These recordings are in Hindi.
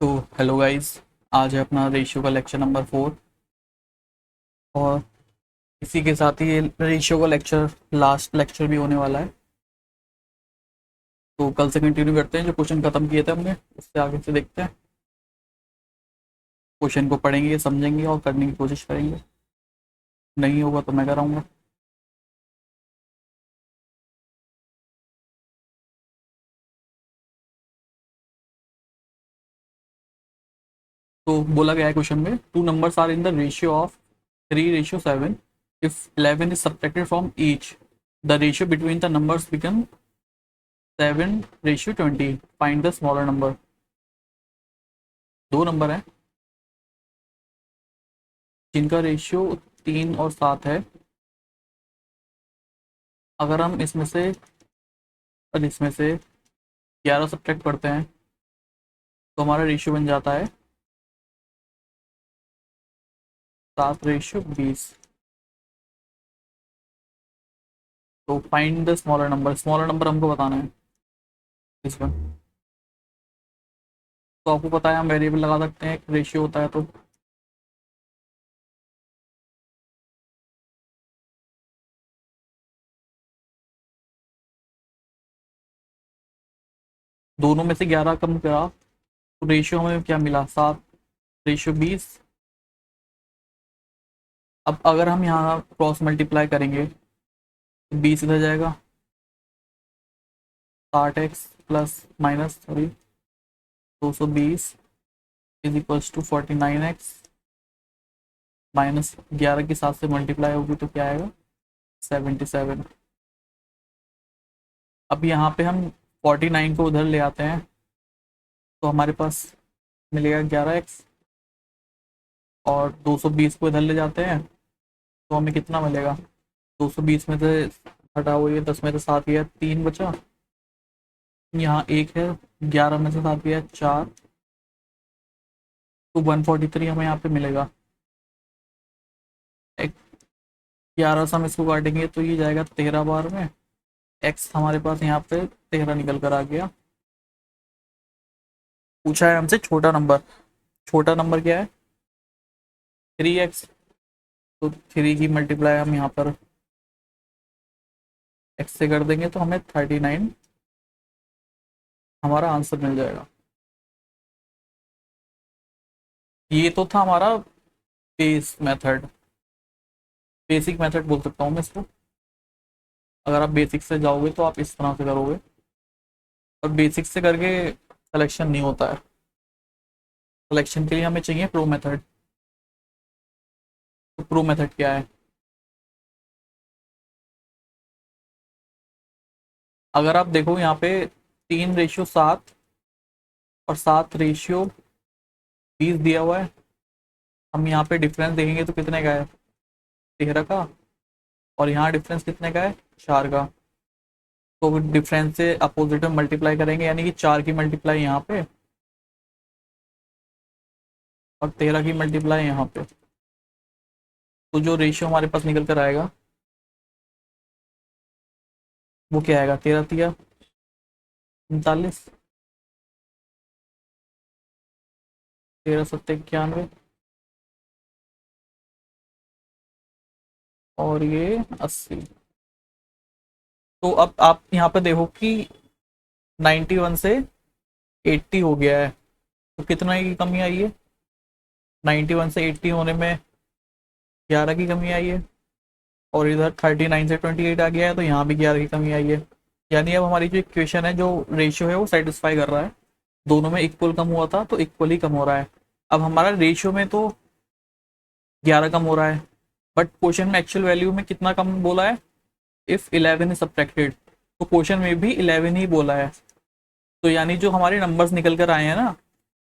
तो हेलो गाइस। आज है अपना रेशियो का लेक्चर नंबर 4। और इसी के साथ ही ये रेशियो का लेक्चर लास्ट लेक्चर भी होने वाला है। तो कल से कंटिन्यू करते हैं, जो क्वेश्चन खत्म किए थे हमने उससे आगे से देखते हैं। क्वेश्चन को पढ़ेंगे, समझेंगे और करने की कोशिश करेंगे। नहीं होगा तो मैं कराऊंगा। तो बोला गया है क्वेश्चन में, two numbers are in the ratio of 3:7। If 11 is subtracted from each, the ratio between the numbers become 7:20। Find the smaller number. दो नंबर है जिनका रेशियो 3 और 7 है। अगर हम इसमें से 11 सब्ट्रैक्ट करते हैं तो हमारा रेशियो बन जाता है 7:20। तो find the smaller number. Smaller number हमको बताना है इसमें। तो आपको पता है हम वेरिएबल लगा सकते हैं, एक रेशियो होता है तो। दोनों में से 11 कम करा तो रेशियो हमें क्या मिला, 7:20। अब अगर हम यहाँ क्रॉस मल्टीप्लाई करेंगे तो 20 इधर जाएगा, 60x plus minus sorry 220 is equals to 49x minus 11 के साथ से मल्टीप्लाई होगी तो क्या आएगा, 77। अब यहाँ पे हम 49 को उधर ले आते हैं तो हमारे पास मिलेगा 11x। और 220 को इधर ले जाते हैं तो हमें कितना मिलेगा, 220 में से हटा हुआ, ये 10 में से 7 गया, 3 बचा। यहाँ एक है, 11 में से 7 गया 4, तो 143 हमें यहाँ पे मिलेगा। एक 11 से हम इसको काटेंगे तो ये जाएगा 13 बार में। एक्स हमारे पास यहाँ पे 13 निकल कर आ गया। पूछा है हमसे छोटा नंबर। छोटा नंबर क्या है, 3x। तो 3 की मल्टीप्लाई हम यहाँ पर एक्स से कर देंगे तो हमें 39 हमारा आंसर मिल जाएगा। ये तो था हमारा बेस मेथड, बेसिक मेथड बोल सकता हूँ मैं इसको। अगर आप बेसिक से जाओगे तो आप इस तरह से करोगे, और बेसिक से करके सिलेक्शन नहीं होता है। सिलेक्शन के लिए हमें चाहिए प्रो मेथड। तो प्रो मेथड क्या है, अगर आप देखो यहाँ पे 3:7 और 7:20 दिया हुआ है। हम यहाँ पे डिफरेंस देखेंगे तो कितने का है, 13 का। और यहाँ डिफरेंस कितने का है, 4 का। तो डिफरेंस से अपोजिट में मल्टीप्लाई करेंगे, यानी कि 4 की मल्टीप्लाई यहाँ पे और 13 की मल्टीप्लाई यहाँ पे। तो जो रेशियो हमारे पास निकल कर आएगा वो क्या आएगा, 13 तिया 39, 13 सत्ते 91 और ये 80। तो अब आप यहाँ पे देखो कि 91 से 80 हो गया है, तो कितना की कमी आई है, 91 से 80 होने में 11 की कमी आई है। और इधर 39 से 28 आ गया है तो यहाँ भी 11 की कमी आई है। यानी अब हमारी जो इक्वेशन है, जो रेशियो है वो सेटिस्फाई कर रहा है। दोनों में इक्वल कम हुआ था तो इक्वल ही कम हो रहा है। अब हमारा रेशियो में तो 11 कम हो रहा है, बट क्वेश्चन में एक्चुअल वैल्यू में कितना कम बोला है, इफ 11 इज सब्ट्रैक्टेड। तो क्वेश्चन में भी 11 ही बोला है। तो यानी जो हमारे नंबर्स निकल कर आए हैं ना,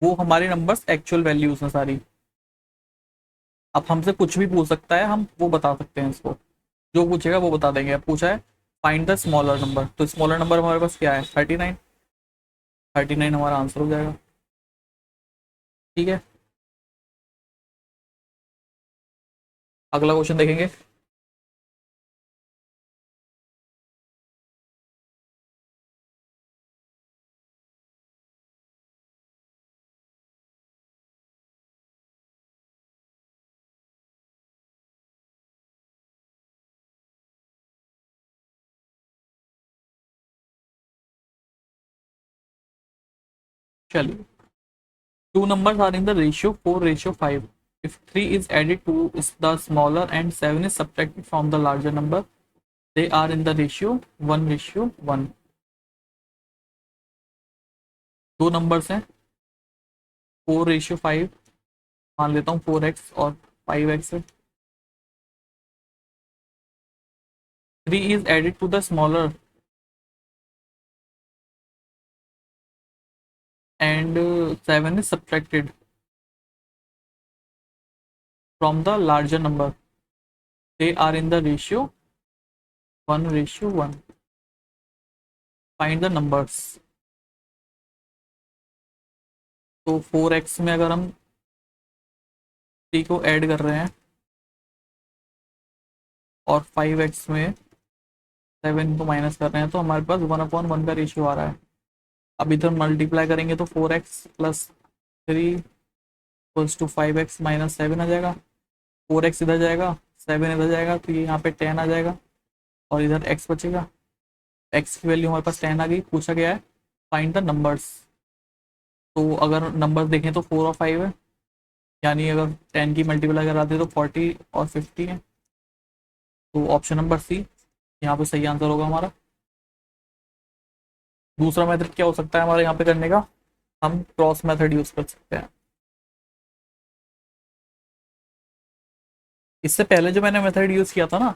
वो हमारे नंबर्स एक्चुअल वैल्यूज हैं सारी। अब हमसे कुछ भी पूछ सकता है, हम वो बता सकते हैं इसको। जो पूछेगा वो बता देंगे। अब पूछा है फाइंड द स्मॉलर नंबर, तो स्मॉलर नंबर हमारे पास क्या है, 39। 39 हमारा आंसर हो जाएगा। ठीक है, अगला क्वेश्चन देखेंगे। चलिए, two numbers are in the ratio 4:5. If 3 is added to is the smaller and 7 is subtracted from the larger number, they are in the ratio 1:1. दो नंबर्स हैं, 4:5, मान लेता हूँ 4x और 5x है. 3 is added to the smaller and 7 is subtracted from the larger number. They are in the ratio 1:1. Find the numbers. तो 4x में अगर हम 3 को ऐड कर रहे हैं और 5x में 7 को माइनस कर रहे हैं तो हमारे पास 1/1 का रेशियो आ रहा है. अब इधर मल्टीप्लाई करेंगे तो 4x plus 3 equals to 5x minus 7 आ जाएगा. 4x इधर जाएगा, 7 इधर जाएगा, तो ये यहाँ पे 10 आ जाएगा और इधर x बचेगा. x की वैल्यू हमारे पास 10 आ गई. पूछा गया है फाइंड द नंबर्स. तो अगर नंबर देखें तो 4 और 5 है, यानी अगर 10 की मल्टीप्लाई कराते तो 40 और 50 है. तो ऑप्शन नंबर सी यहाँ पे सही आंसर होगा हमारा. दूसरा मेथड क्या हो सकता है हमारे यहाँ पे करने का, हम क्रॉस मेथड यूज कर सकते हैं. इससे पहले जो मैंने मेथड यूज किया था ना,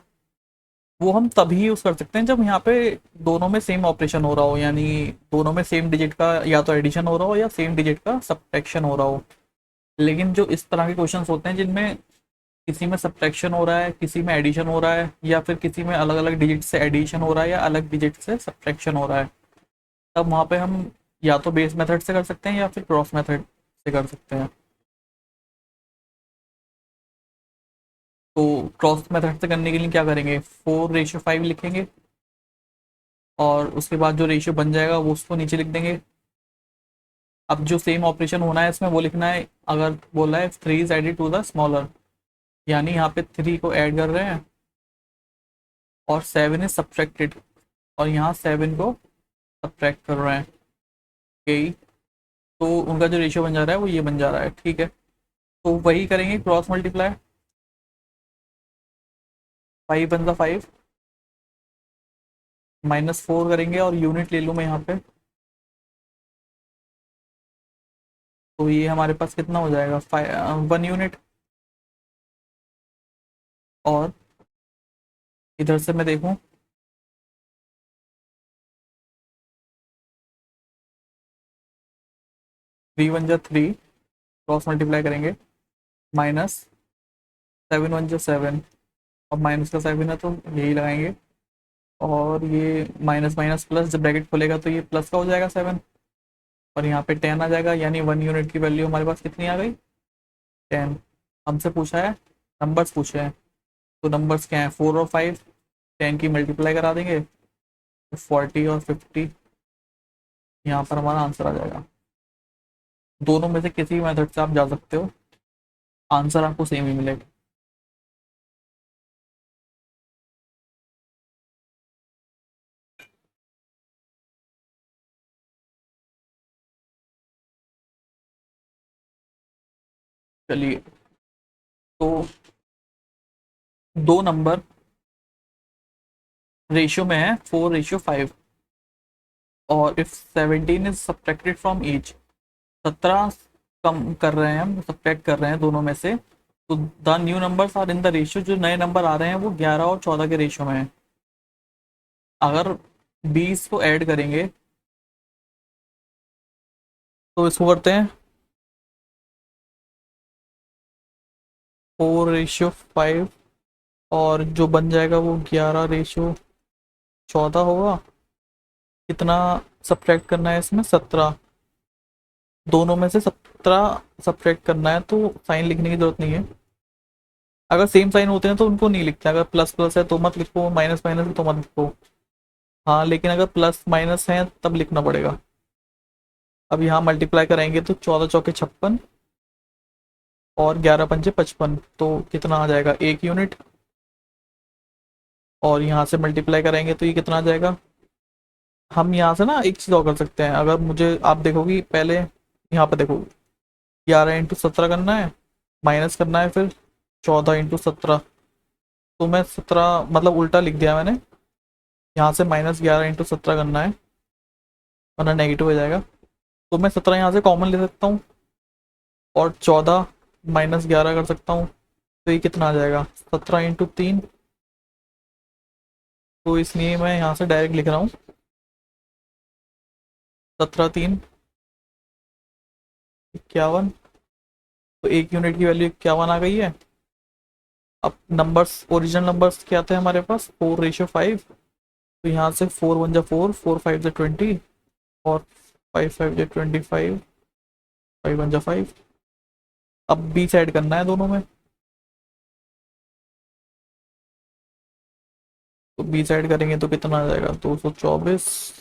वो हम तभी यूज कर सकते हैं जब यहाँ पे दोनों में सेम ऑपरेशन हो रहा हो, यानी दोनों में सेम डिजिट का या तो एडिशन हो रहा हो या सेम डिजिट का सब्ट्रैक्शन हो रहा हो. लेकिन जो इस तरह के क्वेश्चंस होते हैं जिनमें किसी में सब्ट्रैक्शन हो रहा है, किसी में एडिशन हो रहा है, या फिर किसी में अलग अलग डिजिट से एडिशन हो रहा है या अलग डिजिट से सब्ट्रैक्शन हो रहा है, तब वहाँ पे हम या तो बेस मेथड से कर सकते हैं या फिर क्रॉस मेथड से कर सकते हैं. तो क्रॉस मेथड से करने के लिए क्या करेंगे, 4:5 लिखेंगे और उसके बाद जो रेशियो बन जाएगा वो उसको नीचे लिख देंगे. अब जो सेम ऑपरेशन होना है इसमें वो लिखना है. अगर बोला है 3 is added to the smaller, यानी यहाँ पे 3 को ऐड कर रहे हैं और 7 इज सब्ट्रैक्टेड और यहाँ 7 को सब्ट्रैक्ट कर रहे हैं. ओके, तो उनका जो रेशियो बन जा रहा है वो ये बन जा रहा है. ठीक है, तो वही करेंगे क्रॉस मल्टीप्लाई. 5 बन 5 -4 करेंगे और यूनिट ले लूँ मैं यहाँ पे, तो ये हमारे पास कितना हो जाएगा 1 यूनिट. और इधर से मैं देखूं 3 1 जा 3, क्रॉस मल्टीप्लाई करेंगे, -7 1 जा 7, अब माइनस का 7 है तो यही लगाएंगे. और ये माइनस माइनस प्लस, जब ब्रैकेट खुलेगा तो ये प्लस का हो जाएगा 7 और यहाँ पे 10 आ जाएगा, यानी 1 यूनिट की वैल्यू हमारे पास कितनी आ गई 10. हमसे पूछा है नंबर्स पूछे हैं, तो नंबर्स क्या हैं 4 और 5. 10 की मल्टीप्लाई करा देंगे तो 40 और 50, यहाँ पर हमारा आंसर आ जाएगा. दोनों में से किसी मेथड से आप जा सकते हो, आंसर आपको सेम ही मिलेगा. चलिए, तो दो नंबर रेशियो में है 4:5 और if 17 is subtracted from each, 17 कम कर रहे हैं हम, सब्ट्रैक्ट कर रहे हैं दोनों में से, तो the new numbers are in the ratio, जो नए नंबर आ रहे हैं वो 11 और 14 के रेशियो में है. अगर 20 को ऐड करेंगे तो इसको करते हैं 4:5 और जो बन जाएगा वो 11:14 होगा. कितना सब्ट्रैक्ट करना है इसमें 17, दोनों में से 17 सब्ट्रैक्ट करना है, तो साइन लिखने की जरूरत नहीं है. अगर सेम साइन होते हैं तो उनको नहीं लिखते, अगर प्लस प्लस है तो मत लिखो, माइनस माइनस है तो मत लिखो. हाँ, लेकिन अगर प्लस माइनस है तब लिखना पड़ेगा. अब यहाँ मल्टीप्लाई कराएंगे तो 14 चौके 56 और 11 पंजे 55, तो कितना आ जाएगा 1 यूनिट. और यहाँ से मल्टीप्लाई कराएंगे तो ये कितना आ जाएगा. हम यहाँ से ना एक चीज़ और कर सकते हैं, अगर मुझे आप देखोगी पहले यहाँ पे देखो 11 × 17 करना है, माइनस करना है फिर 14 × 17। तो मैं 17 मतलब उल्टा लिख दिया मैंने, यहाँ से -11 × 17 करना है वरना नेगेटिव हो जाएगा। तो मैं 17 यहाँ से कॉमन ले सकता हूँ और 14 - 11 कर सकता हूँ। तो ये कितना आ जाएगा 17 × 3। तो इसलिए मैं यहाँ से डायरेक्ट लिख रहा हूँ 17×3 = 51। तो एक यूनिट की वैल्यू 51 आ गई है। अब नंबर्स, ओरिजिनल नंबर्स क्या थे हमारे पास, 4:5। तो यहाँ से 4 × 1 = 4, 4 × 5 = 20 और 5 × 5 = 25, 5 × 1 = 5। अब बी साइड करना है दोनों में। तो बी साइड करेंगे तो कितना आ जाएगा 224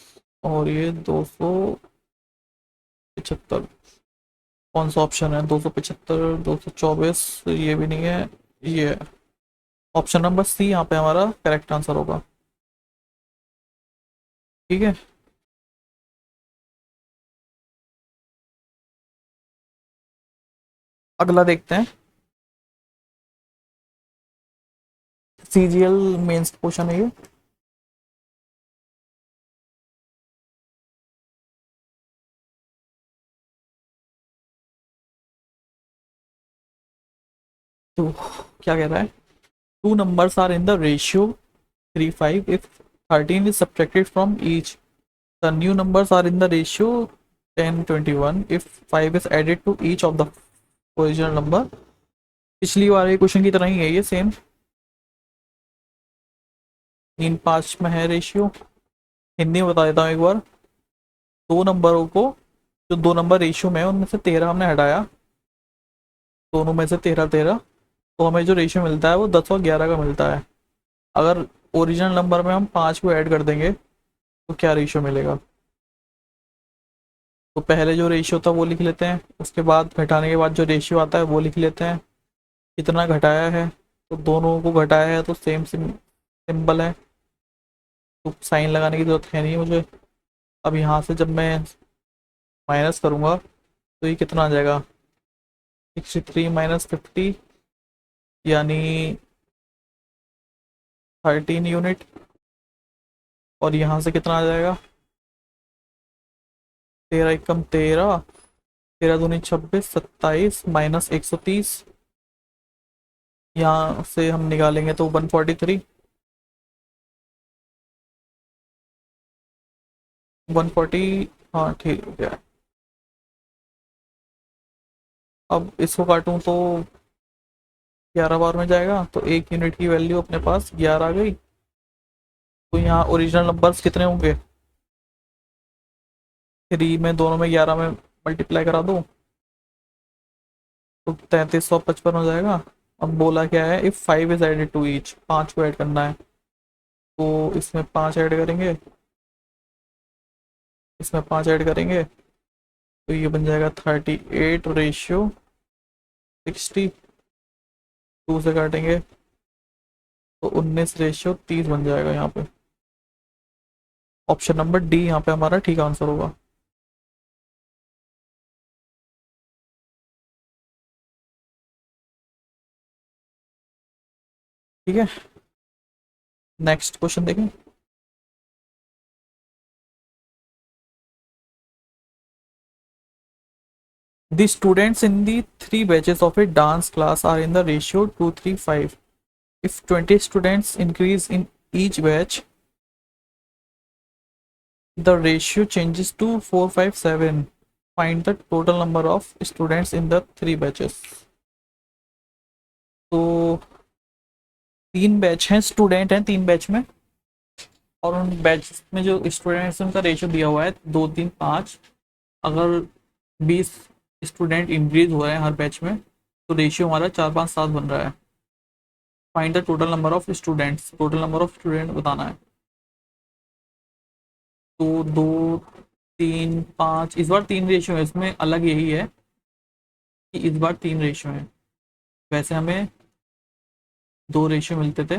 और ये 275। कौन सा ऑप्शन है 275, 224? ये भी नहीं है, ये ऑप्शन नंबर सी यहाँ पे हमारा करेक्ट आंसर होगा। ठीक है, अगला देखते हैं। सीजीएल मेंस क्वेश्चन है ये। तो क्या कह रहा है, two numbers are in the ratio 3:5 if 13 is subtracted from each, the new numbers are in the ratio 10:21 if 5 is added to each of the original number। पिछली बार ये क्वेश्चन की तरह ही है ये सेम, 3:5 में है रेशियो। हिंदी में बता देता हूँ एक बार। दो नंबरों को, जो दो नंबर रेशियो में है उनमें से 13 हमने हटाया, दोनों में से 13 13, तो हमें जो रेशियो मिलता है वो 10 और 11 का मिलता है। अगर ओरिजिनल नंबर में हम 5 को ऐड कर देंगे तो क्या रेशियो मिलेगा। तो पहले जो रेशियो था वो लिख लेते हैं, उसके बाद घटाने के बाद जो रेशियो आता है वो लिख लेते हैं, कितना घटाया है। तो दोनों को घटाया है तो सेम सिंबल है, तो साइन लगाने की जरूरत है नहीं मुझे। अब यहाँ से जब मैं माइनस करूँगा तो ये कितना आ जाएगा 63 - 50 यानी 13 यूनिट। और यहाँ से कितना आ जाएगा 13 × 1 = 13, 13 दूनी 26, 27 -130। यहाँ से हम निकालेंगे तो 143, 140। हाँ ठीक हो गया। अब इसको काटूं तो 11 बार में जाएगा, तो एक यूनिट की वैल्यू अपने पास 11 आ गई। तो यहाँ ओरिजिनल नंबर्स कितने होंगे, 3 में, दोनों में 11 में मल्टीप्लाई करा दो तो 3355 हो जाएगा। अब बोला क्या है, if 5 is added to each, 5 को ऐड करना है। तो इसमें 5 ऐड करेंगे, इसमें 5 ऐड करेंगे, तो ये बन जाएगा 38/60। 2 से काटेंगे तो 19/30 बन जाएगा यहाँ पे। ऑप्शन नंबर डी यहाँ पे हमारा ठीक आंसर होगा। ठीक है, नेक्स्ट क्वेश्चन देखें। The students in the three batches of a dance class are in the ratio 2:3:5. If 20 students increase in each batch, the ratio changes to 4:5:7. Find the total number of students in the three batches. तो 3 बैच हैं, स्टूडेंट हैं 3 बैच में, और उन बैच में जो स्टूडेंट्स उनका रेशियो दिया हुआ है 2 3 5। अगर 20 स्टूडेंट इंक्रीज हो रहे हैं हर बैच में तो रेशियो हमारा 4 5 7 बन रहा है। Find the total number of students, total number of student बताना है। तो 2 3 5, इस बार 3 रेशियो है, इसमें अलग यही है कि इस बार 3 रेशियो है। वैसे हमें 2 रेशियो मिलते थे,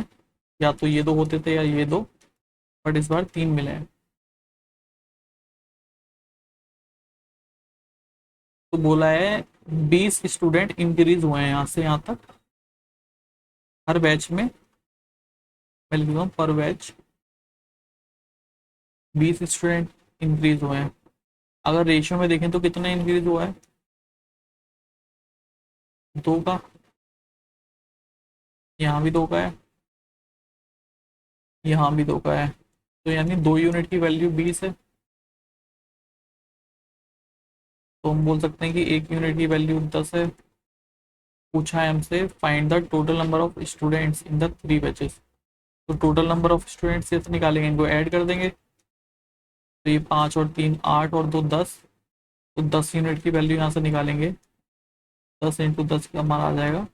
या तो ये 2 होते थे या ये 2, बट इस बार 3 मिले हैं। तो बोला है 20 स्टूडेंट इंक्रीज हुए हैं यहाँ से यहाँ तक हर बैच में। मैं लिख रहा हूँ पर बैच 20 स्टूडेंट इंक्रीज हुए हैं। अगर रेशियो में देखें तो कितना इंक्रीज हुआ है, 2 का। यहाँ भी 2 का है, यहाँ भी 2 का है। तो यानी 2 यूनिट की वैल्यू 20 है। तो हम बोल सकते हैं कि 1 यूनिट की वैल्यू 10 है। पूछा है हमसे find the total number of students in the 3 batches. तो टोटल नंबर ऑफ स्टूडेंट्स से निकालेंगे, इनको ऐड कर देंगे। तो ये 5 और 3 8 और 2 10। तो 10 यूनिट की वैल्यू यहाँ से निकालेंगे। 10 इंटू 10 का हमारा आ जाएगा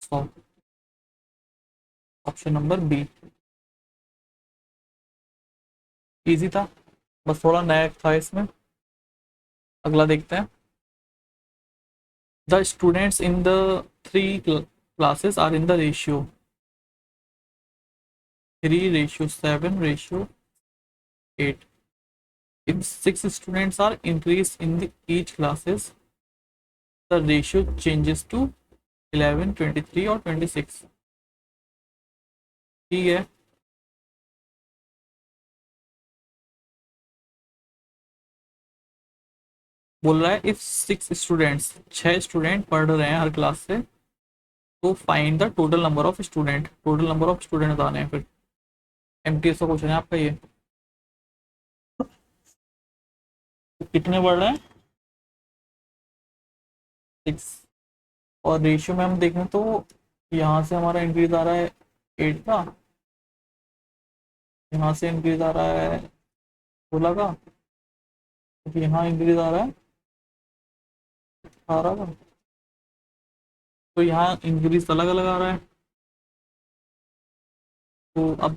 100। ऑप्शन नंबर बी इजी था, बस थोड़ा नया था इसमें। अगला देखते हैं। The students in the 3 classes are in the ratio 3:7:8। if 6 students are increased in each classes, the ratio changes to 11, 23 और 26। ठीक है। बोल रहा है इफ 6 स्टूडेंट्स 6 स्टूडेंट पढ़ रहे हैं हर क्लास से, तो find the total number of student. Total number of student बताने हैं फिर। एमटीएस का क्वेश्चन है आपका ये। तो कितने पढ़ रहे हैं, 6। और रेशियो में हम देखें तो यहाँ से हमारा इंक्रीज आ रहा है 8 का, यहाँ से इंक्रीज आ रहा है 16 का, तो यहाँ इंक्रीज आ रहा है 18 का। तो यहाँ इंक्रीज अलग अलग आ रहा है। तो अब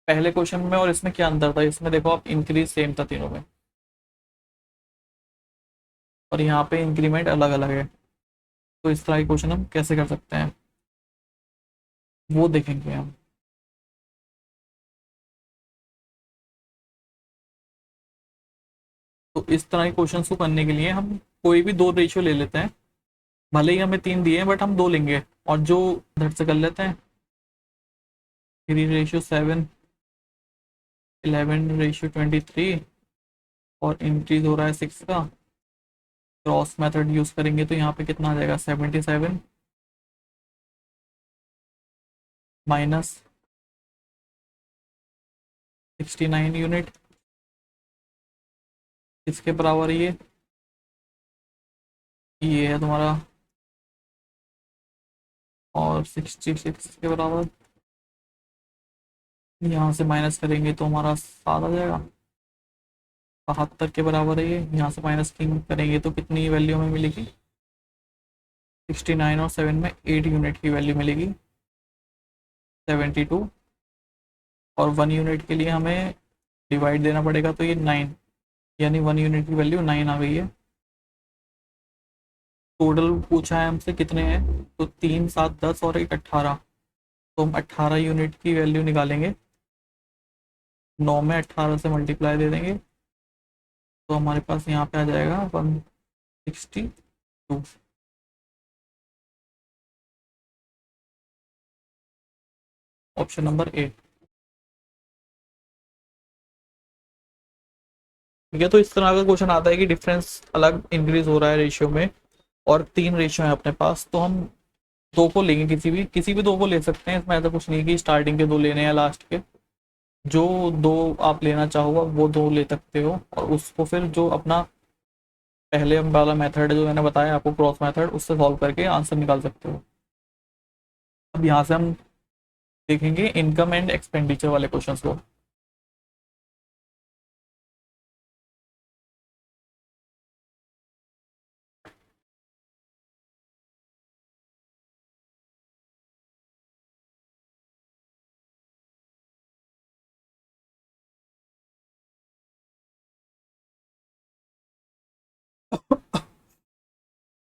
पहले क्वेश्चन में और इसमें क्या अंतर था, इसमें देखो आप इंक्रीज सेम था तीनों में, और यहाँ पे इंक्रीमेंट अलग अलग है। तो इस तरह के क्वेश्चन हम कैसे कर सकते हैं वो देखेंगे हम। तो इस तरह के क्वेश्चन को करने के लिए हम कोई भी 2 रेशियो ले लेते हैं। भले ही हमें 3 दिए हैं बट हम 2 लेंगे, और जो धड़ से कर लेते हैं। 3:7, 11:23, और इंक्रीज हो रहा है 6 का। क्रॉस मेथड यूज करेंगे तो यहाँ पे कितना आ जाएगा, 77 माइनस 69 यूनिट। इसके बराबर ये है तुम्हारा, और 66 के बराबर। यहाँ से माइनस करेंगे तो हमारा 7 आ जाएगा। 72 के बराबर है ये। यहाँ से माइनस करेंगे तो कितनी वैल्यू हमें मिलेगी, 69 और 7 में 8 यूनिट की वैल्यू मिलेगी, 72। और 1 यूनिट के लिए हमें डिवाइड देना पड़ेगा, तो ये 9, यानी 1 यूनिट की वैल्यू 9 आ गई है। टोटल पूछा है हमसे कितने हैं, तो 3 7 10 और 1 18। तो हम 18 यूनिट की वैल्यू निकालेंगे। 9 में 18 से मल्टीप्लाई दे देंगे, तो हमारे पास यहाँ पे आ जाएगा 162। Option number A. ठीक है। तो इस तरह का क्वेश्चन आता है कि डिफरेंस अलग इंक्रीज हो रहा है रेशियो में, और 3 रेशियो है अपने पास, तो हम 2 को लेंगे, किसी भी 2 को ले सकते हैं। इसमें ऐसा कुछ नहीं कि स्टार्टिंग के 2 लेने या लास्ट के। जो 2 आप लेना चाहो वो 2 ले सकते हो, और उसको फिर जो अपना पहले वाला मेथड जो मैंने बताया आपको, क्रॉस मेथड, उससे सॉल्व करके आंसर निकाल सकते हो। अब यहाँ से हम देखेंगे इनकम एंड एक्सपेंडिचर वाले क्वेश्चंस को।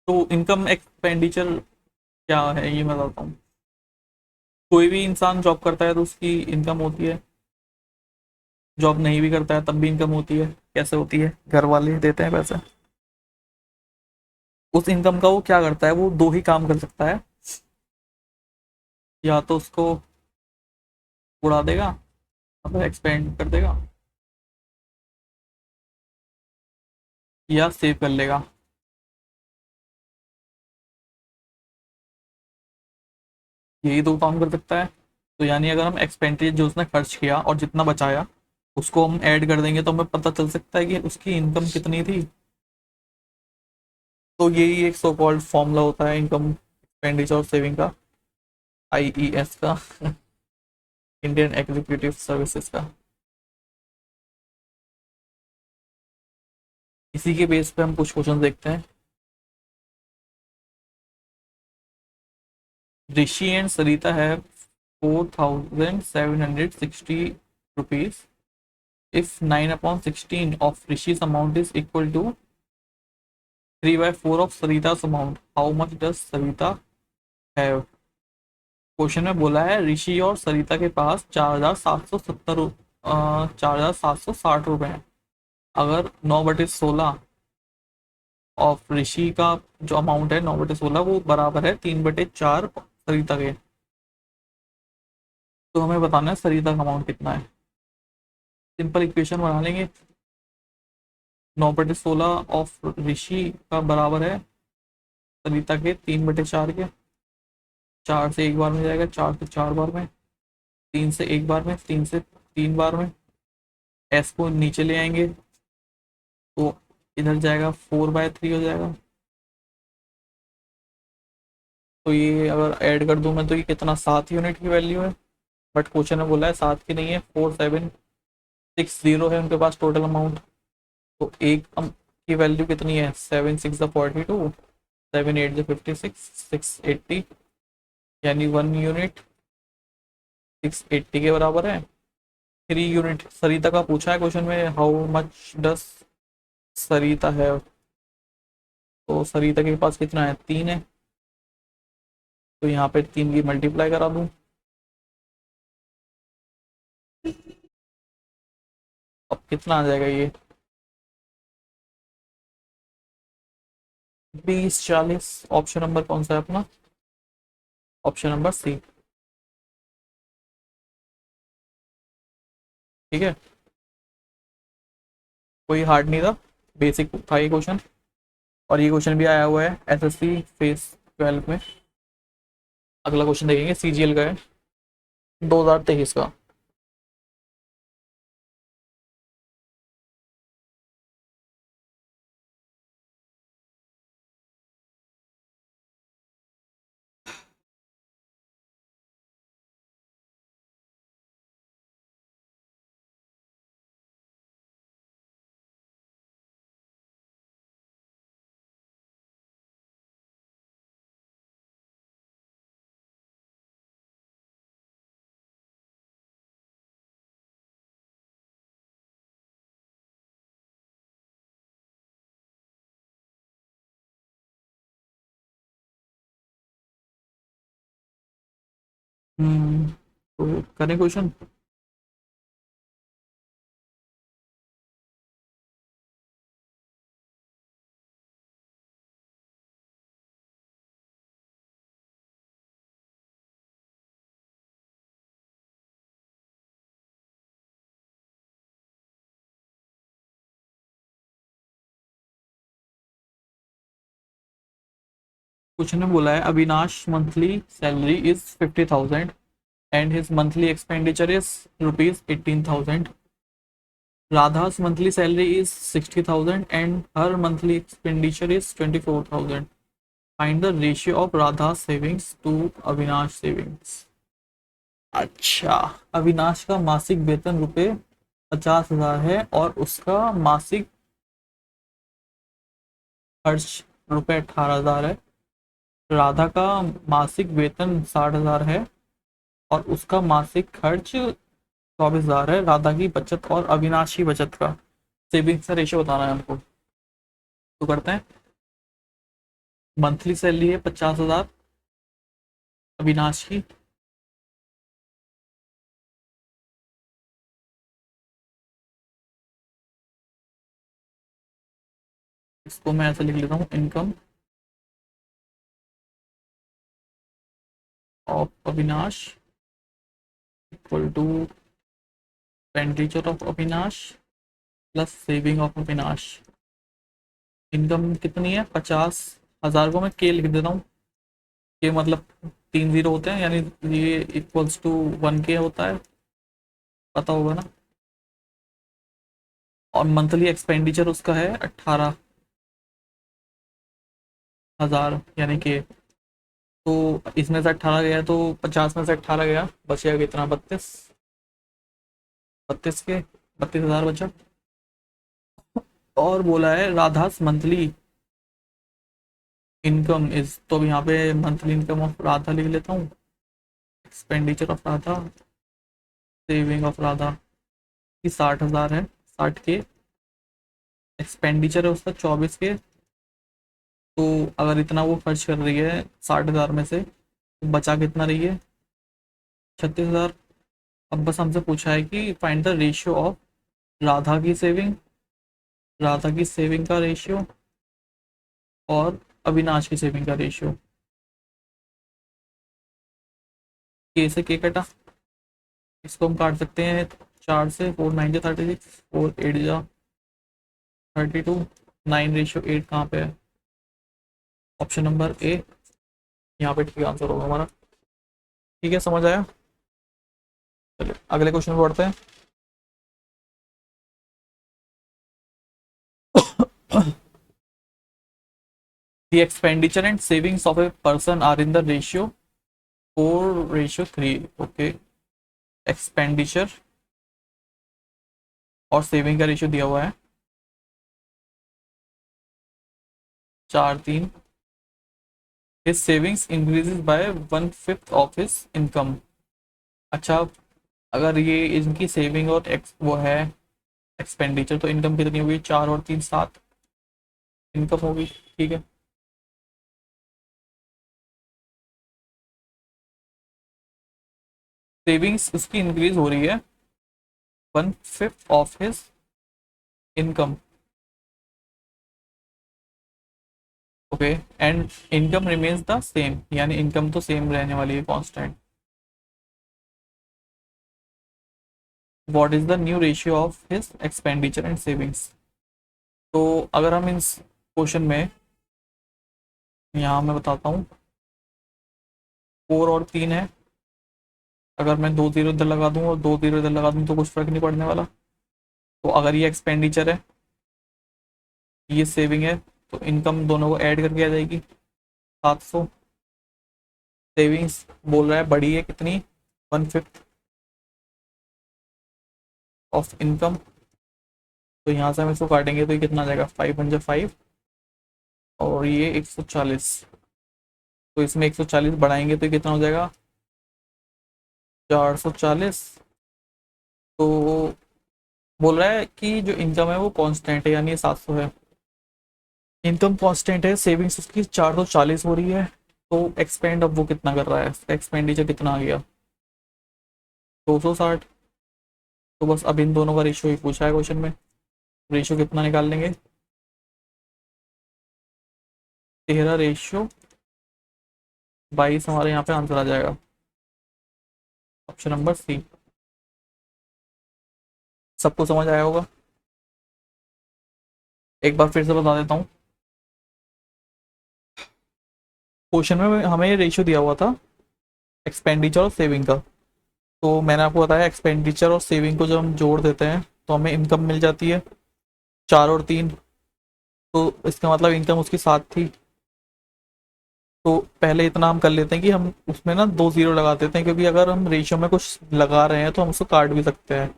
तो इनकम एक्सपेंडिचर क्या है ये मैं बताता हूँ। कोई भी इंसान जॉब करता है तो उसकी इनकम होती है, जॉब नहीं भी करता है तब भी इनकम होती है। कैसे होती है, घर वाले देते हैं पैसे। उस इनकम का वो क्या करता है, वो दो ही काम कर सकता है, या तो उसको उड़ा देगा, मतलब एक्सपेंड कर देगा, या सेव कर लेगा। यही दो काम कर सकता है। तो यानी अगर हम एक्सपेंडिचर जो उसने खर्च किया और जितना बचाया उसको हम ऐड कर देंगे तो हमें पता चल सकता है कि उसकी इनकम कितनी थी। तो यही एक सो कॉल्ड फॉर्मूला होता है इनकम एक्सपेंडिचर और सेविंग का, आईईएस का, इंडियन एग्जीक्यूटिव सर्विसेज का। इसी के बेस पे हम कुछ क्वेश्चन देखते हैं। ऋषि एंड सरिता है 4760 rupees if 9/16 of Rishi's amount is equal to 3/4 of Sarita's amount, how much does Sarita have? Question में बोला है ऋषि और सरिता के पास 4760 रुपए हैं। अगर 9/16 ऑफ ऋषि का जो अमाउंट है 9/16 वो बराबर है 3/4 सरिता के, तो हमें बताना है सरिता का अमाउंट कितना है। सिंपल इक्वेशन बना लेंगे। 9/16 ऑफ ऋषि का बराबर है सरिता के 3/4 के। 4 से एक बार में जाएगा, 4 से 4 बार में, 3 से एक बार में, 3 से 3 बार में। एस को नीचे ले आएंगे तो इधर जाएगा 4/3 हो जाएगा। तो ये अगर ऐड कर दूं मैं तो ये कितना 7 यूनिट की वैल्यू है। बट क्वेश्चन में बोला है 7 की नहीं है, 4760 है उनके पास टोटल अमाउंट। तो एक की वैल्यू कितनी है, 7 6 42, 7 8 56, 680, यानी 1 यूनिट 680 के बराबर है। 3 यूनिट सरिता का पूछा है क्वेश्चन में, हाउ मच डस सरिता है। तो सरिता के पास कितना है, 3 है। तो यहाँ पे 3 की मल्टीप्लाई करा दूं, अब कितना आ जाएगा ये, 20 40। ऑप्शन नंबर कौन सा है अपना, ऑप्शन नंबर सी। ठीक है, कोई हार्ड नहीं था, बेसिक था ये क्वेश्चन। और ये क्वेश्चन भी आया हुआ है एसएससी फेस 12 में। अगला क्वेश्चन देखेंगे, सीजीएल का है 2023 का। तो करें क्वेश्चन। क्वेश्चन में बोला है Avinash monthly salary is 50,000 and his monthly expenditure is rupees 18,000. Radha's monthly salary is 60,000 and her monthly expenditure is 24,000. Find the ratio of Radha's savings to Avinash savings. अच्छा, अविनाश का मासिक वेतन रुपए 50,000 है और उसका मासिक खर्च रुपए 18,000 है। राधा का मासिक वेतन 60,000 है और उसका मासिक खर्च 24,000 है। राधा की बचत और अविनाश की बचत का सेविंग्स का रेशियो बताना है हमको। तो करते हैं, मंथली सैलरी है 50,000 अविनाश की, इसको मैं ऐसे लिख लेता हूँ, income of Avinash equal to expenditure of Avinash plus saving of Avinash. Income कितनी है? 50,000 को मैं के लिख देता हूँ। के मतलब 3 जीरो होते हैं, यानी ये इक्वल्स टू 1K होता है, पता होगा ना। और मंथली एक्सपेंडिचर उसका है 18,000 यानी कि, तो इसमें से 18 गया तो 50 में से 18 गया, बचेगा कितना? 32 के 32,000 बचा। और बोला है राधास मंथली इनकम इज, तो अब यहाँ पे मंथली इनकम ऑफ राधा लिख लेता हूँ। Expenditure of Radha, saving of Radha की 60,000 है, 60 के। एक्सपेंडिचर है उसका 24 के। तो अगर इतना वो खर्च कर रही है 60,000 में से, तो बचा कितना रही है? 36,000। अब बस हमसे पूछा है कि find the ratio of Radha की सेविंग, राधा की सेविंग का रेशियो और अविनाश की सेविंग का रेशियो। के से के कटा, इसको हम काट सकते हैं 4 से। 4 9 जा 36, 4 8 जा 32, 9:8 कहाँ पे है? ऑप्शन नंबर ए, यहाँ पे ठीक आंसर होगा हमारा। ठीक है, समझ आया। चलिए अगले क्वेश्चन पे बढ़ते हैं। The expenditure and savings of a person are in the ratio 4:3। Okay, expenditure और सेविंग का रेशियो दिया हुआ है 4:3। His savings increases by 1/5 of his income। अच्छा, अगर ये इनकी सेविंग और वो है एक्सपेंडिचर, तो इनकम कितनी होगी? 4 और 3 7 इनकम होगी। ठीक है, सेविंग्स उसकी इंक्रीज हो रही है 1/5 of his income. Okay, and income remains the same, यानी इनकम तो सेम रहने वाली है, constant. What is the new ratio of his expenditure and savings. तो अगर हम इस क्वेश्चन में, यहाँ मैं बताता हूँ, 4 और 3 है। अगर मैं 2 जीरो इधर लगा दूँ और 2 जीरो इधर लगा दूँ तो कुछ फर्क नहीं पड़ने वाला। तो अगर ये एक्सपेंडिचर है, ये सेविंग है, तो इनकम दोनों को ऐड करके आ जाएगी 700। सेविंग्स बोल रहा है बड़ी है कितनी? 1/5 ऑफ इनकम। तो यहाँ से हम इसको काटेंगे तो ये कितना आ जाएगा? 5 और ये 140। तो इसमें 140 बढ़ाएंगे तो ये कितना हो जाएगा? 440। तो बोल रहा है कि जो इनकम है वो कांस्टेंट है, यानी ये 700 है। इनकम कांस्टेंट है, सेविंग्स उसकी 440 हो रही है। तो एक्सपेंड अब वो कितना कर रहा है? एक्सपेंडिचर कितना आ गया? 260। तो बस अब इन दोनों का रेशियो ही पूछा है क्वेश्चन में। रेशियो कितना निकाल लेंगे? 13:22 हमारे यहाँ पे आंसर आ जाएगा, ऑप्शन नंबर सी। सबको समझ आया होगा। एक बार फिर से बता देता हूँ, क्वेश्चन में हमें रेशियो दिया हुआ था एक्सपेंडिचर और सेविंग का। तो मैंने आपको बताया एक्सपेंडिचर और सेविंग को जब हम जोड़ देते हैं तो हमें इनकम मिल जाती है 4 और 3। तो इसका मतलब इनकम उसकी 7 थी। तो पहले इतना हम कर लेते हैं कि हम उसमें ना 2 जीरो लगा देते हैं, क्योंकि अगर हम रेशियो में कुछ लगा रहे हैं तो हम उसको काट भी सकते हैं,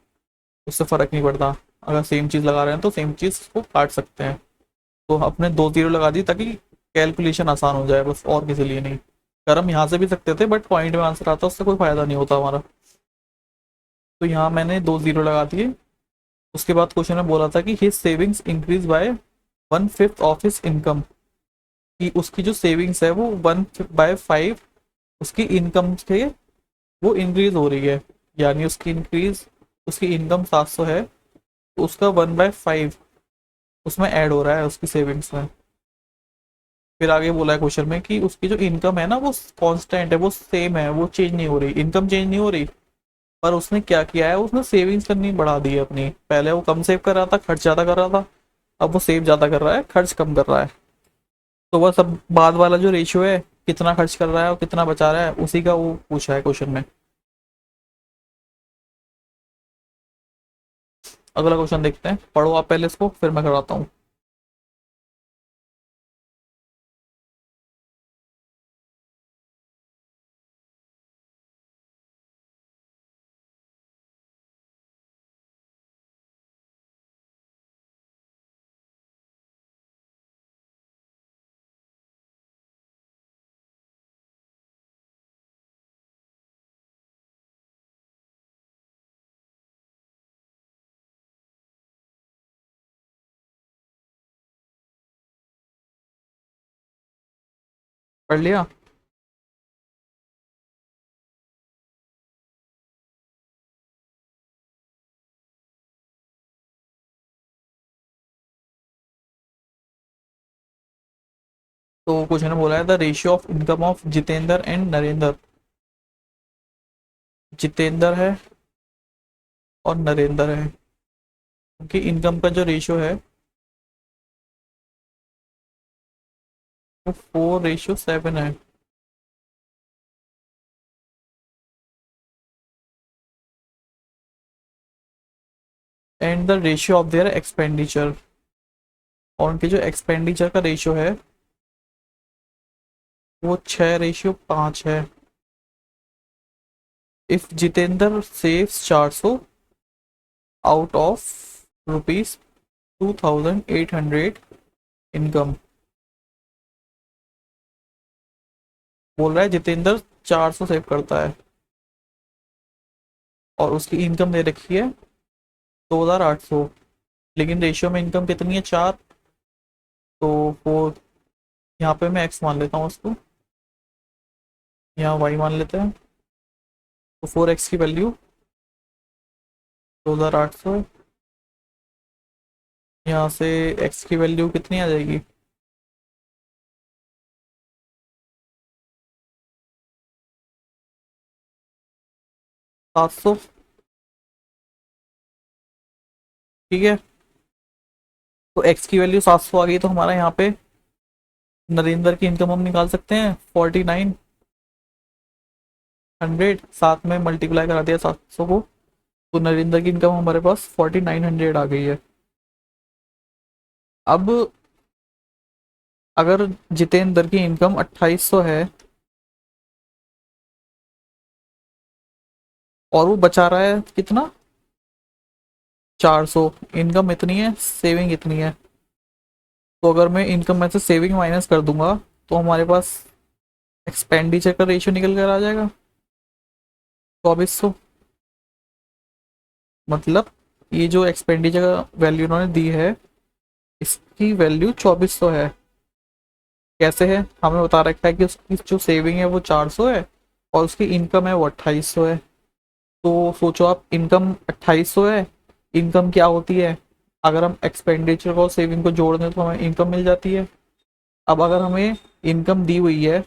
उससे फ़र्क नहीं पड़ता। अगर सेम चीज़ लगा रहे हैं तो सेम चीज़ को काट सकते हैं। तो अपने 2 जीरो लगा दी ताकि कैलकुलेशन आसान हो जाए, बस, और किसी लिए नहीं। अगर हम यहाँ से भी सकते थे बट पॉइंट में आंसर आता उससे कोई फ़ायदा नहीं होता हमारा। तो यहाँ मैंने 2 जीरो लगा दिए। उसके बाद क्वेश्चन में बोला था कि his savings increase by 1/5 of his income, कि उसकी जो सेविंग्स है वो 1/5 उसकी इनकम से वो इंक्रीज हो रही है, यानी उसकी इंक्रीज, उसकी इनकम 700 है तो उसका 1/5 उसमें ऐड हो रहा है उसकी सेविंग्स में। फिर आगे बोला है क्वेश्चन में कि उसकी जो इनकम है ना वो कांस्टेंट है, वो सेम है, वो चेंज नहीं हो रही, इनकम चेंज नहीं हो रही। पर उसने क्या किया है, उसने सेविंग्स करनी बढ़ा दी है अपनी। पहले वो कम सेव कर रहा था, खर्च ज्यादा कर रहा था। अब वो सेव ज्यादा कर रहा है, खर्च कम कर रहा है। तो बस अब बाद वाला जो रेशियो है, कितना खर्च कर रहा है और कितना बचा रहा है, उसी का वो पूछा है क्वेश्चन में। अगला क्वेश्चन देखते हैं, पढ़ो आप पहले इसको, फिर मैं कराता हूँ। पढ़ लिया? तो क्वेश्चन में बोला है the ratio of income of Jitendra and Narendra. Jitendra है और नरेंद्र है, उनकी इनकम का जो रेशियो है वो 4:7 है। And the ratio of their expenditure, और उनके जो एक्सपेंडिचर का रेशियो है वो 6:5 है। If Jitendra saves 400 out of rupees 2800 income. बोल रहा है जितेंद्र 400 सेव करता है और उसकी इनकम दे रखी है 2800, लेकिन रेशियो में इनकम कितनी है, 4। तो फोर, यहाँ पे मैं एक्स मान लेता हूँ उसको, यहाँ वाई मान लेते हैं। तो 4x की वैल्यू 2800, यहाँ से x की वैल्यू कितनी आ जाएगी, 700। ठीक है, तो x की वैल्यू 700 आ गई, तो हमारा यहाँ पे नरेंद्र की इनकम हम निकाल सकते हैं 4900, साथ में मल्टीप्लाई करा दिया 700 को, तो नरेंद्र की इनकम हमारे पास 4900 आ गई है। अब अगर जितेंद्र की इनकम 2800 है और वो बचा रहा है कितना, 400, इनकम इतनी है, सेविंग इतनी है, तो अगर मैं इनकम में से सेविंग माइनस कर दूंगा तो हमारे पास एक्सपेंडिचर का रेशियो निकल कर आ जाएगा 2400। मतलब ये जो एक्सपेंडिचर का वैल्यू उन्होंने दी है, इसकी वैल्यू 2400 है। कैसे है, हमें बता रखा है कि उसकी जो सेविंग है वो 400 है और उसकी इनकम है वो 2800 है। तो सोचो आप, इनकम 2800 है, इनकम क्या होती है, अगर हम एक्सपेंडिचर और सेविंग को जोड़ दें तो हमें इनकम मिल जाती है। अब अगर हमें इनकम दी हुई है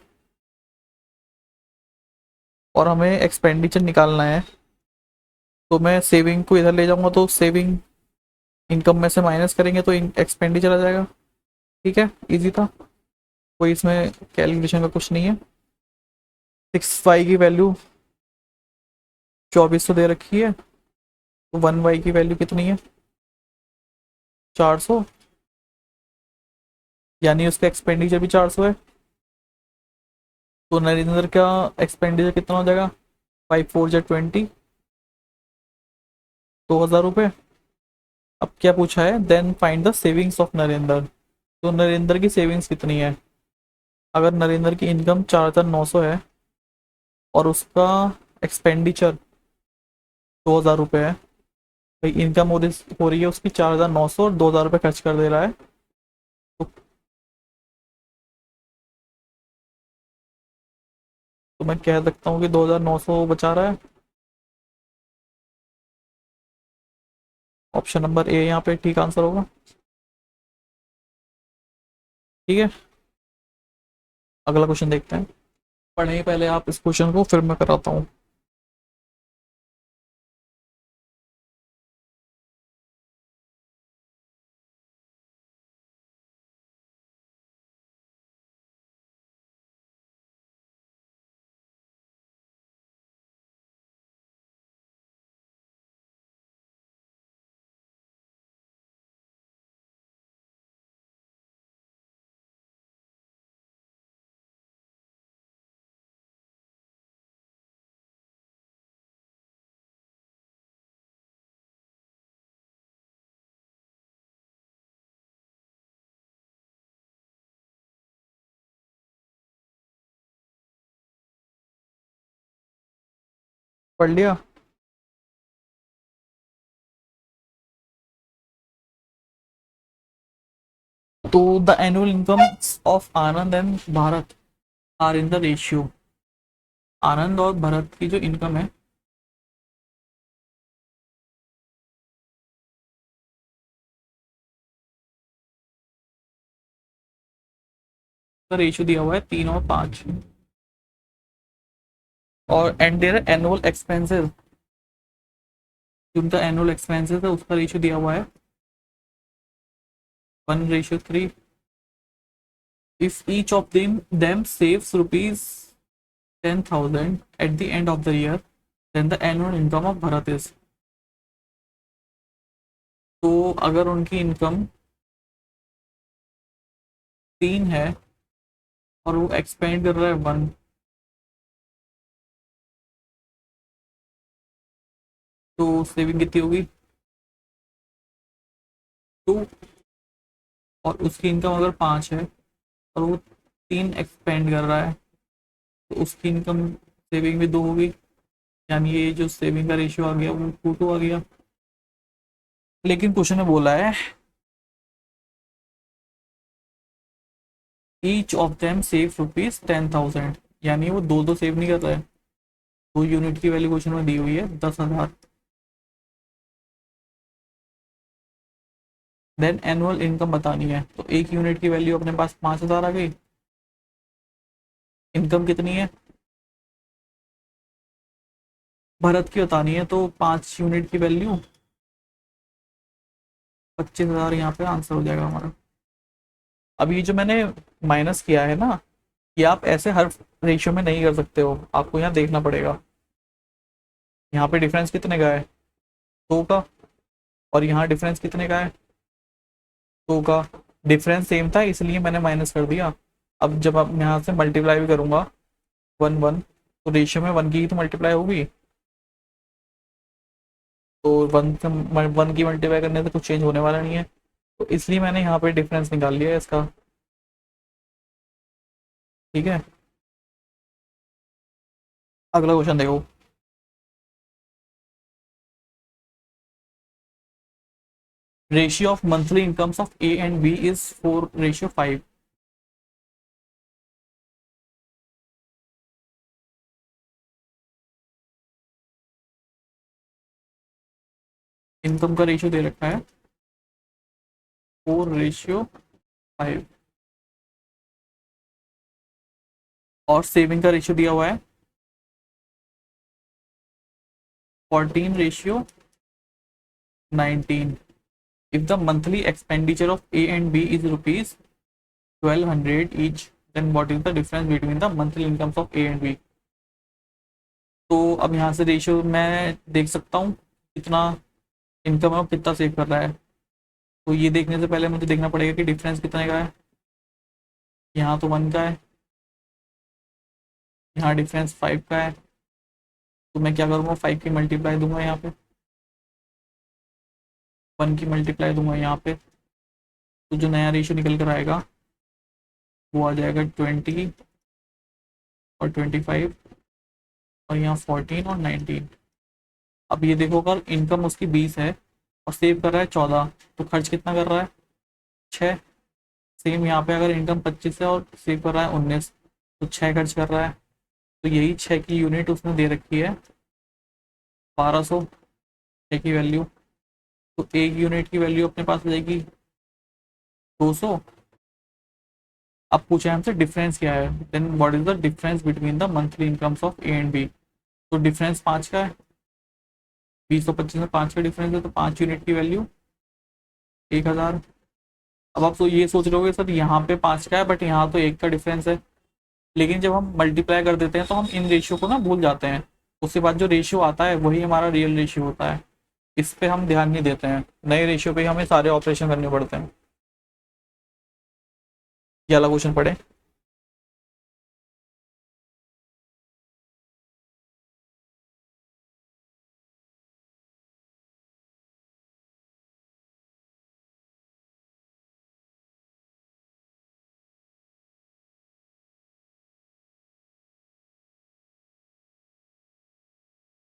और हमें एक्सपेंडिचर निकालना है, तो मैं सेविंग को इधर ले जाऊंगा तो सेविंग इनकम में से माइनस करेंगे तो एक्सपेंडिचर आ जाएगा। ठीक है, इजी था, कोई इसमें कैलकुलेशन का कुछ नहीं है। 6y की वैल्यू 2400 दे रखी है, तो 1y की वैल्यू कितनी है, 400, यानी उसका एक्सपेंडिचर भी 400 है। तो नरेंद्र का एक्सपेंडिचर कितना हो जाएगा, 5×4 = 20, 2000 रुपये। अब क्या पूछा है, then find the savings of Narendra. तो नरेंद्र की सेविंग्स कितनी है, अगर नरेंद्र की इनकम 4900 है और उसका एक्सपेंडिचर 2000 रुपये है, भाई इनकम हो रही है उसकी 4900 और 2000 रुपये खर्च कर दे रहा है, तो, तो मैं कह सकता हूँ कि 2900 बचा रहा है। ऑप्शन नंबर ए यहाँ पे ठीक आंसर होगा। ठीक है, अगला क्वेश्चन देखते हैं। पढ़ें पहले आप इस क्वेश्चन को, फिर मैं कराता हूँ। पढ़ लिया? तो the annual income of Anand and Bharat are in the ratio. Anand और भरत की जो इनकम है, का रेशियो दिया हुआ है 3 और 5। और एंड देयर एनुअल एक्सपेंसेस, जो उनका एनुअल एक्सपेंसेस है उसका रेशियो दिया हुआ है 1:3। If each of them saves rupees 10,000 at the end of the year, then the annual income of Bharat is. तो अगर उनकी इनकम 3 है और वो एक्सपेंड कर रहा है 1, तो सेविंग कितनी होगी? 2। और उसकी इनकम अगर 5 है और वो 3 एक्सपेंड कर रहा है, तो उसकी इनकम सेविंग भी 2 होगी। यानी ये जो सेविंग का रेशियो आ गया वो 2:2 आ गया। लेकिन क्वेश्चन में बोला है each of them save rupees 10,000, यानी वो दो दो सेव नहीं कर रहा है। 2 यूनिट की वैल्यू क्वेश्चन में दी हुई है 10,000। देन एनुअल इनकम बतानी है, तो 1 यूनिट की वैल्यू अपने पास 5,000 आ गई। इनकम कितनी है भारत की बतानी है, तो 5 यूनिट की वैल्यू 25,000 यहाँ पे आंसर हो जाएगा हमारा। अब ये जो मैंने माइनस किया है ना, ये आप ऐसे हर रेशियो में नहीं कर सकते हो, आपको यहाँ देखना पड़ेगा। यहाँ पे डिफरेंस कितने का है? 2 का। और यहाँ डिफरेंस कितने का है? 2 का। डिफरेंस सेम था इसलिए मैंने माइनस कर दिया। अब जब अब यहाँ से मल्टीप्लाई भी करूंगा 1 1, तो रेशियो में 1 की ही तो मल्टीप्लाई होगी। तो 1 से 1 की मल्टीप्लाई करने से कुछ चेंज होने वाला नहीं है, तो इसलिए मैंने यहाँ पे डिफरेंस निकाल लिया है इसका। ठीक है, अगला क्वेश्चन देखो। Ratio of monthly incomes of A and B is 4:5। Income का रेशियो दे रखा है 4:5, और सेविंग का रेशियो दिया हुआ है 14:19। If the monthly expenditure of A and B is rupees 1,200 each, then what is the difference between the monthly incomes of A and B? तो अब यहाँ से रेशियो मैं देख सकता हूँ कितना इनकम है और कितना सेव कर रहा है। तो ये देखने से पहले मुझे देखना पड़ेगा कि डिफरेंस कितने का है। यहाँ तो 1 का है, यहाँ डिफरेंस 5 का है। तो मैं क्या करूँगा, 5 की मल्टीप्लाई दूंगा यहाँ पे, 1 की मल्टीप्लाई दूंगा यहाँ पे। तो जो नया रेशियो निकल कर आएगा वो आ जाएगा 20 और 25, और यहाँ 14 और 19। अब ये देखो, अगर इनकम उसकी 20 है और सेव कर रहा है 14, तो खर्च कितना कर रहा है? 6। सेम यहाँ पे अगर इनकम 25 है और सेव कर रहा है 19, तो 6 खर्च कर रहा है। तो यही 6 की यूनिट उसने दे रखी है 1200, 6 की वैल्यू। तो 1 यूनिट की वैल्यू अपने पास हो जाएगी 200, अब पूछे हमसे डिफरेंस क्या है, then what is the difference between the monthly incomes of A and B. तो डिफरेंस 5 का है, 20-25 में 5 का डिफरेंस है, तो 5 यूनिट की वैल्यू 1000। अब आप ये सोच रहे होगे सर यहाँ पे 5 का है बट यहाँ तो 1 का डिफरेंस है, लेकिन जब हम मल्टीप्लाई कर देते हैं तो हम इन रेशियो को ना भूल जाते हैं, उसके बाद जो रेशियो आता है वही हमारा रियल रेशियो होता है, इस पे हम ध्यान नहीं देते हैं, नए रेशियो पे ही हमें सारे ऑपरेशन करने पड़ते हैं। ये वाला क्वेश्चन पढ़े।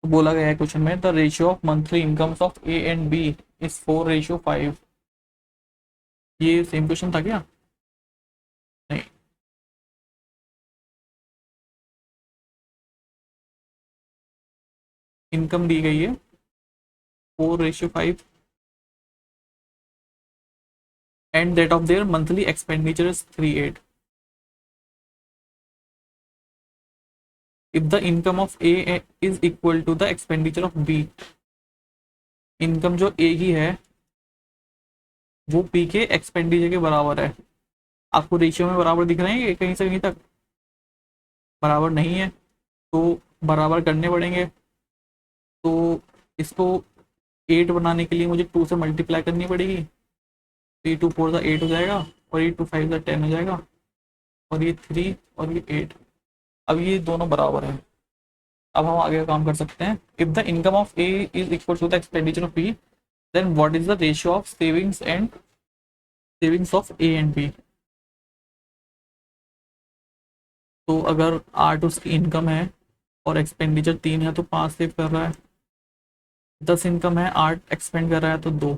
तो बोला गया है क्वेश्चन में the ratio of monthly incomes of A and B is 4:5। ये सेम क्वेश्चन था क्या? नहीं। इनकम दी गई है 4:5 and that of their monthly expenditure is 38। If the income of A is equal to the expenditure of B, income जो ए की है वो बी के एक्सपेंडिचर के बराबर है। आपको रेशियो में बराबर दिख रहे हैं ये कहीं से कहीं तक? बराबर नहीं है, तो बराबर करने पड़ेंगे। तो इसको 8 बनाने के लिए मुझे 2 से मल्टीप्लाई करनी पड़ेगी, 3 2 4 8 हो जाएगा, और 8 2 5 10 हो जाएगा, और ये 3 और ये 8। अब ये दोनों बराबर है। अब हम आगे का काम कर सकते हैं। If the income of A is equal to the expenditure of B, then what is the ratio of savings of A and B. तो अगर 8 उसकी इनकम है और एक्सपेंडिचर 3 है तो 5 सेव कर रहा है, 10 इनकम है 8 एक्सपेंड कर रहा है तो 2।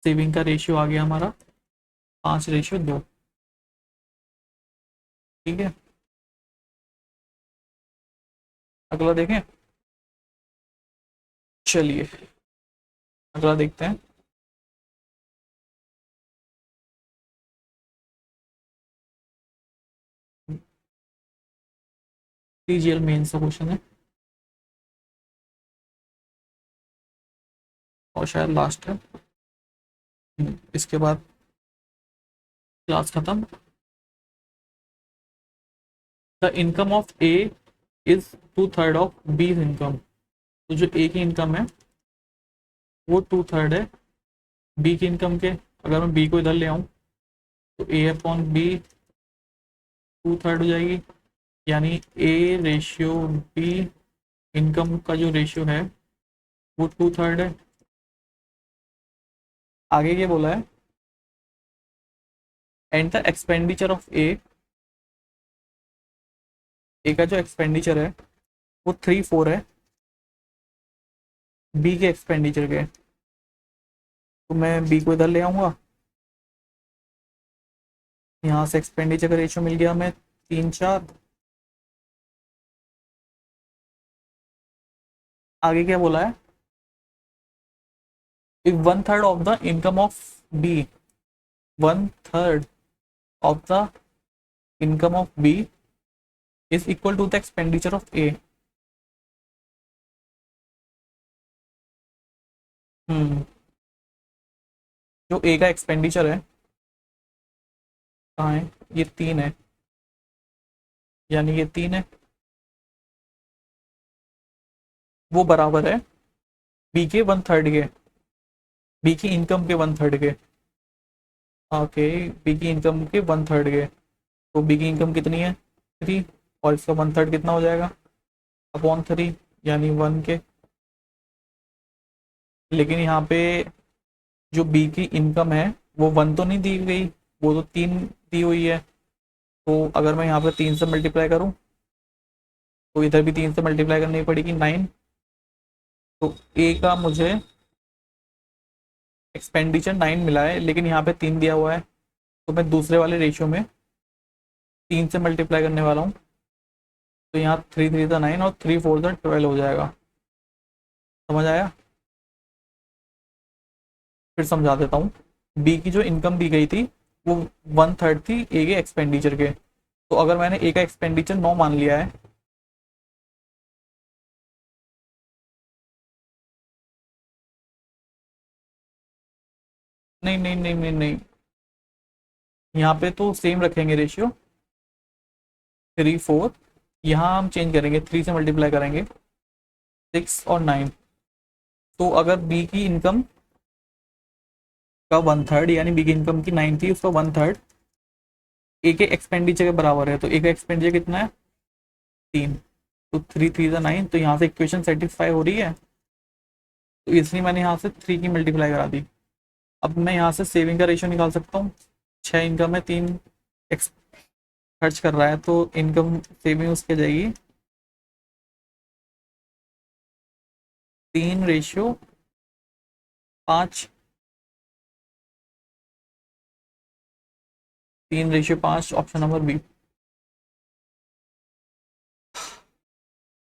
सेविंग का रेशियो आ गया हमारा 5:2। ठीक है, अगला देखें। चलिए अगला देखते हैं। टीजीएल मेन सा क्वेश्चन है और शायद लास्ट है। इसके बाद क्लास खत्म। The income of A is 2/3 of B income. तो जो ए की इनकम है वो 2/3 है बी की इनकम के। अगर मैं बी को इधर ले आऊँ तो ए अपॉन बी 2/3 हो जाएगी, यानी ए रेशियो बी इनकम का जो रेशियो है वो 2/3 है। आगे ये बोला है एंड द एक्सपेंडिचर ऑफ ए का जो एक्सपेंडिचर है वो 3/4 है बी के एक्सपेंडिचर के। तो मैं बी को इधर ले आऊँगा, यहाँ से एक्सपेंडिचर का रेशियो मिल गया हमें 3/4। आगे क्या बोला है, if 1/3 of the income of B, 1/3 of the income of B is equal to the expenditure of A. जो ए का एक्सपेंडिचर है कहाँ है, ये 3 है, यानी ये 3 है, वो बराबर है बी के 1/3 के, बी की इनकम के 1/3 के। ओके, बी की इनकम के 1/3 के। तो बी की इनकम कितनी है 3, और इसका 1/3 कितना हो जाएगा अपॉन 3, यानी 1 के। लेकिन यहाँ पे जो बी की इनकम है वो 1 तो नहीं दी गई, वो तो 3 दी हुई है। तो अगर मैं यहाँ पे 3 से मल्टीप्लाई करूँ तो इधर भी 3 से मल्टीप्लाई करनी पड़ेगी 9। तो ए का मुझे एक्सपेंडिचर 9 मिला है, लेकिन यहाँ पे 3 दिया हुआ है, तो मैं दूसरे वाले रेशियो में 3 से मल्टीप्लाई करने वाला हूँ। तो यहाँ 3 3 था 9 और 3 4 था 12 हो जाएगा। समझ आया? फिर समझा देता हूँ। बी की जो इनकम दी गई थी वो 1/3 थी ए के एक्सपेंडिचर के। तो अगर मैंने ए का एक्सपेंडिचर 9 मान लिया है, नहीं नहीं नहीं नहीं नहीं, यहाँ पे तो सेम रखेंगे रेशियो 3 4। यहाँ हम चेंज करेंगे, 3 से मल्टीप्लाई करेंगे 6 और 9। तो अगर बी की इनकम का 1/3, यानी बी की इनकम की 9 थी, उसका 1/3 ए के एक्सपेंडिचर के बराबर है। तो ए का एक्सपेंडिचर कितना है? 3। तो 3 3 9, तो यहाँ से इक्वेशन सेटिस्फाई हो रही है। तो इसलिए मैंने यहाँ से 3 की मल्टीप्लाई करा दी। अब मैं यहाँ से सेविंग का रेशियो निकाल सकता हूँ। 6 इनकम है, 3 एक्स खर्च कर रहा है, तो इनकम सेविंग उसके जाएगी 3/5। 3/5, ऑप्शन नंबर बी।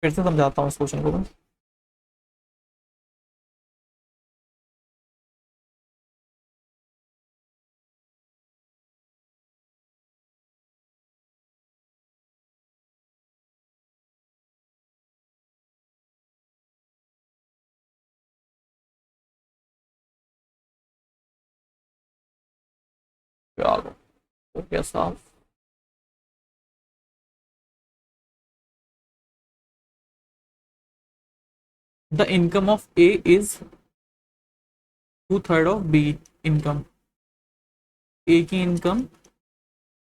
फिर से समझाता हूँ इस क्वेश्चन को मैं। चलो, हो गया साफ। The income of A is 2/3 of B income. A की इनकम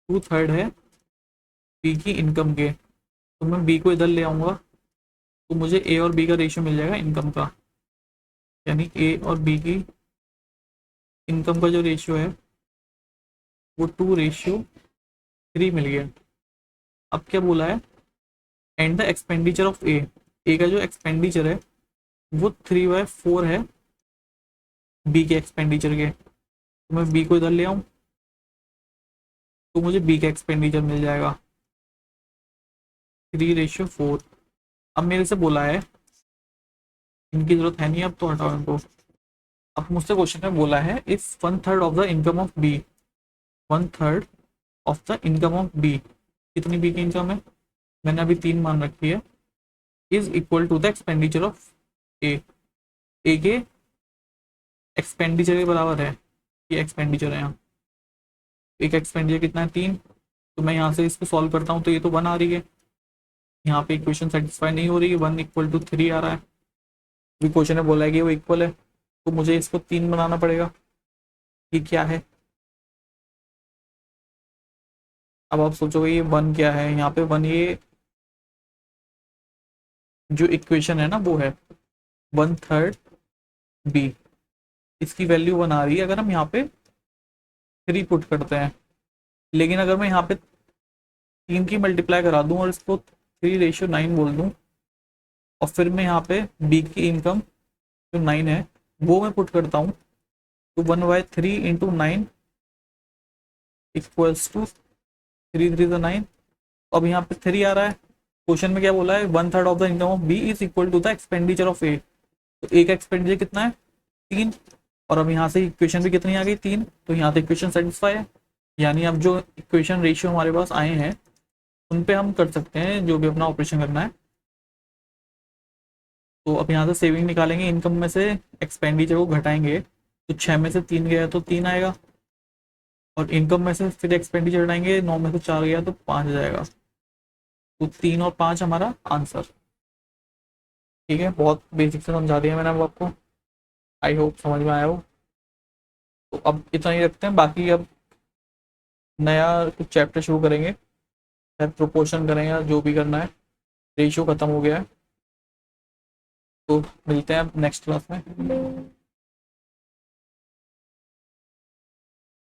2/3 है बी की इनकम के। तो मैं बी को इधर ले आऊंगा, तो मुझे ए और बी का रेशियो मिल जाएगा इनकम का। यानी ए और बी की इनकम का जो रेशियो है वो 2/3 मिल गया। अब क्या बोला है? And the expenditure of A. ए का जो एक्सपेंडिचर है वो 3/4 है बी के एक्सपेंडिचर के। तो मैं बी को इधर ले आऊँ, तो मुझे बी का एक्सपेंडिचर मिल जाएगा 3/4। अब मेरे से बोला है, इनकी जरूरत है नहीं अब, तो हटाओ इनको। अब मुझसे क्वेश्चन में बोला है if 1/3 of the income of B, 1/3 of the income of B, कितनी बी की इनकम है? मैंने अभी 3 मान रखी है। Is equal to the expenditure of A. A के एक्सपेंडिचर के बराबर है। ये एक्सपेंडिचर है यहाँ। एक एक्सपेंडिचर कितना है? 3। तो मैं यहाँ से इसको सॉल्व करता हूँ, तो ये तो 1 आ रही है। यहाँ पे इक्वेशन सेटिस्फाई नहीं हो रही है, 1 = 3 आ रहा है। अभी क्वेश्चन में बोला है कि वो इक्वल है, तो मुझे इसको 3 बनाना पड़ेगा। ये क्या है? अब आप सोचोगे ये 1 क्या है? यहाँ पे 1, ये जो इक्वेशन है ना वो है 1/3 बी। इसकी वैल्यू 1 आ रही है अगर हम यहाँ पे 3 पुट करते हैं। लेकिन अगर मैं यहाँ पे 3 की मल्टीप्लाई करा दूं और इसको 3/9 बोल दूं, और फिर मैं यहाँ पे बी की इनकम जो 9 है वो मैं पुट करता हूँ, तो 1/3 × 9 इक्वल्स टू 3 3 9। अब यहाँ पे 3 आ रहा है। क्वेश्चन में क्या बोला है? 1/3 of the income of B is equal to the expenditure of A. तो ए का एक्सपेंडिचर कितना है? 3। और अब यहाँ से इक्वेशन भी कितनी आ गई? 3। तो यहाँ से इक्वेशन सेटिस्फाई है। यानी अब जो इक्वेशन रेशियो हमारे पास आए हैं उन पे हम कर सकते हैं जो भी अपना ऑपरेशन करना है। तो अब यहाँ से सेविंग निकालेंगे, इनकम में से एक्सपेंडिचर को घटाएंगे, तो 6 में से 3 गया तो 3 आएगा, और इनकम में से फिर एक्सपेंडिचर घटाएंगे, 9 में से 4 गया तो 5 जाएगा। तो 3 और 5 हमारा आंसर। ठीक है, बहुत बेसिक से समझा दिया मैंने अब आपको, आई होप समझ में आया हो। तो अब इतना ही रखते हैं, बाकी अब नया कुछ चैप्टर शुरू करेंगे, शायद प्रोपोर्शन करें या जो भी करना है। रेशियो खत्म हो गया है। तो मिलते हैं अब नेक्स्ट क्लास में।